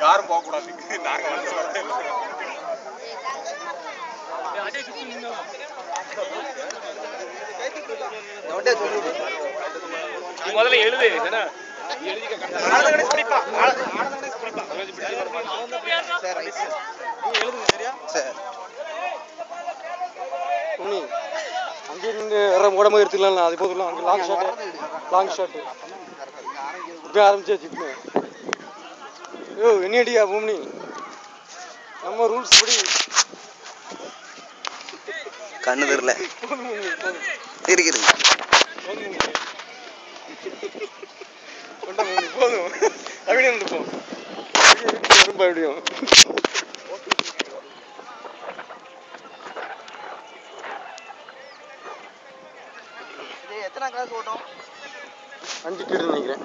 யாரும் போக கூடாது. நாங்க வந்து முதல்ல எழுது என்ன அங்கே நின்று வர உடம்பு எடுத்துக்கலாம். அது போதும். அங்கே லாங் ஷாட்டு இப்போ ஆரம்பிச்சாச்சு. இப்போ ஐயோ என்ன அடியா பூமணி, நம்ம ரூல்ஸ் படி கண்ணு தெரியல இருக்குது. போதும் அப்படியே இருப்போம். ரொம்ப எப்படியும் எத்தனை கிளாஸ் ஓட்டும்? 5 கிட்ட நினைக்கிறேன்.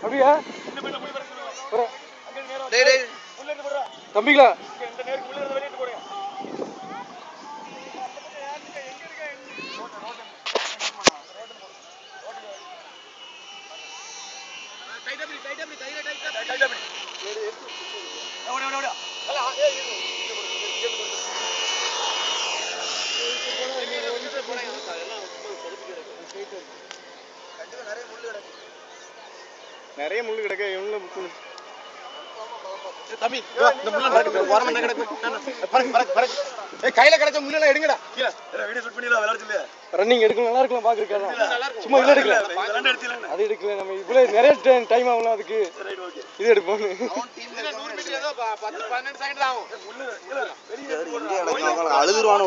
அப்படியா தம்பிங்களா? நிறைய முள்ளு கிடக்க கையில கிடைச்ச முள்ளெல்லாம் எடுங்கடா. ரன்னிங் எடுக்கணும், நல்லா இருக்கலாம் பாக்குறதுக்காக. சும்மா இல்ல எடுக்கல, அது எடுக்கல. நம்ம இவ்வளவு நிறைய டைம் ஆகலாம் அதுக்கு. இது எடுப்போம். அழுதுருவான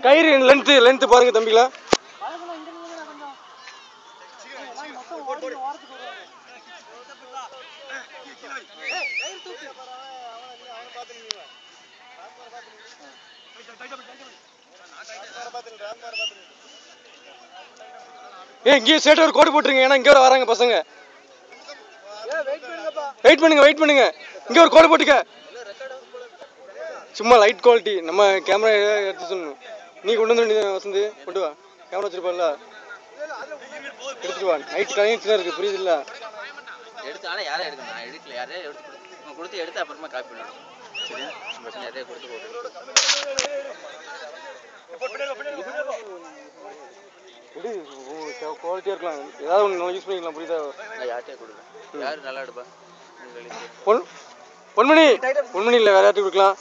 கயிறு லென்த் பாருங்க தம்பிங்களா. இங்கேயே சேட்டு ஒரு கோடு போட்டுருங்க. ஏன்னா இங்க வராங்க பசங்க. வெயிட் பண்ணுங்க. இங்க ஒரு கோடு போட்டுக்க. சும்மா லைட் குவாலிட்டி நம்ம கேமரா எடுத்து சொல்லணும். நீ கொண்டு வந்து வசந்தி கொண்டு வா. கேமரா வச்சிருப்பான்ல, எடுத்துட்டு வா. நைட் டைம் இருக்கு, புரியுது இல்ல? எடுத்தாலும் யாரும் எடுக்கணும். நான் எடுக்கல, யாரையும் எடுத்து கொடுத்து எடுத்து அப்புறமா காப்பி பண்ணணும். சரியா? நிறைய கொடுத்து போட்டு குவாலிட்டியா இருக்கலாம். ஏதாவது ஒன்று யூஸ் பண்ணிக்கலாம், புரியுதா? யார்கிட்டயே கொடுங்க. யாரு நல்லா எடுப்பா? பொன்மணி இல்லை, வேற யார்ட்டு கொடுக்கலாம்.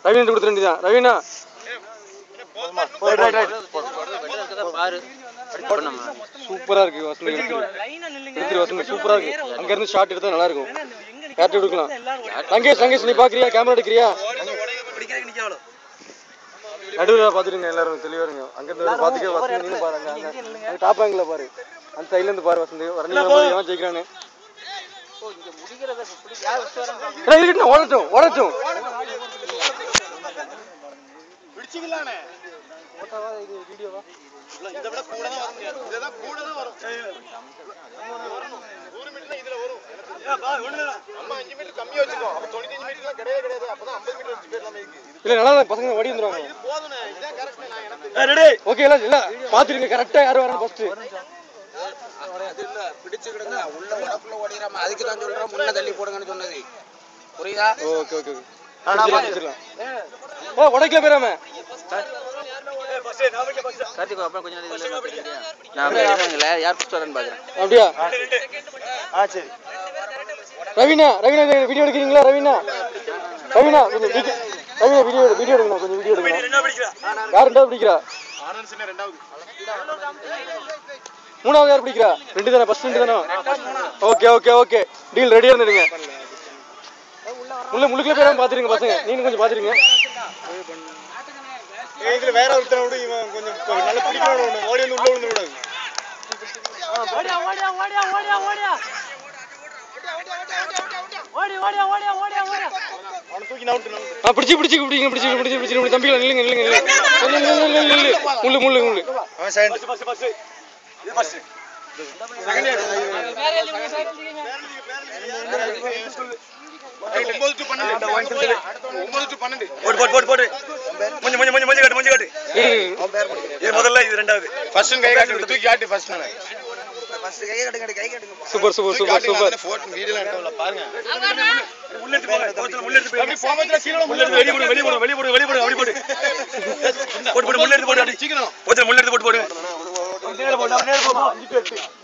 ரவீனா கொடுத்துட வேண்டியதான். ரவீனா சூப்பரா இருக்கு வசந்தி. எடுத்துரு வசந்தி, சூப்பரா இருக்கு. அங்க இருந்து ஷாட் எடுத்தா நல்லா இருக்கும். யார்ட்டு கொடுக்கலாம்? சங்கேஷ் நீ பாக்குறியா? கேமரா எடுக்கிறியா? நடுவில் பாத்துருங்க, எல்லாரும் தெளிவா இருங்க. அங்க இருந்து பாத்துக்க வசந்தி. நீங்க பாருங்க, அங்க டாப் ஆங்கில பாரு, அந்த சைட்ல இருந்து பாரு வசந்தி. வரணும் ஜெயிக்கிறானு ஓடட்டும். இல்ல நல்லா பசங்க ஓடி வந்துருவாங்க. ஓகே இல்ல பாத்துருங்க கரெக்டா யாரு வரணும் ஃபர்ஸ்ட். பிடிச்சுக்கிடுங்க. உள்ள உடப்புல ஓடிராம. அதுக்கு தான் சொல்றேன் முன்ன தள்ளி போடுங்கன்னு சொன்னது. புரியுதா? ஓகே உடைக்கல பேராம கார்த்திக் அப்புறம் கொஞ்ச நேரம் நான் யார் ஃபர்ஸ்ட் வரேன்னு பாக்குறேன். அப்படியா? சரி. ரவீனா வீடியோ எடுக்கிறீங்களா? ரவீனா கொஞ்சம் வீடியோ எடுக்கணும். கொஞ்சம் வீடியோ எடுக்கணும். யார் ரெண்டாவது பிடிக்கிறா? மூணாவது யார் பிடிக்கிறா? 2 தானே, ஃபர்ஸ்ட் 2 தானே. ஓகே டீல் ரெடியா இருந்துடுங்க. முள்ளுக்குள்ள போய் பாத்துருங்க பசங்க, நீங்க கொஞ்சம் பாத்துருங்க. இதுல வேற ஒருத்தனை விட இவன் கொஞ்சம் நல்ல பிடிக்கணும், ஓடி வந்து உள்ள விழுந்து விடாது. அவனை தூக்கி நவுட்டு பிடிச்சு தம்பிகளா நில்லுங்க நில்லுங்க முள்ளு முள்ளு முள்ளு. அவன் செகண்ட் இது ஃபர்ஸ்ட் செகண்ட் இயர் போடு மூஞ்சி காட்டு இது முதல்ல இது ரெண்டாவது ஃபர்ஸ்ட் கை காட்டு தூக்கி காட்டு ஃபர்ஸ்ட் நான் ஃபர்ஸ்ட் கை காட்டுங்க சூப்பர் போன் வீடியோல எடுத்தவல பாருங்க உள்ள எடுத்து போங்க உள்ள எடுத்து போய் அப்படி போமத்துல கீழ உள்ள எடுத்து வெளிய போடு அப்படி போடு முள்ள எடுத்து போடு அப்படி சீக்கிரம் போடு முள்ள எடுத்து போடு நேரா போ 5 பேர்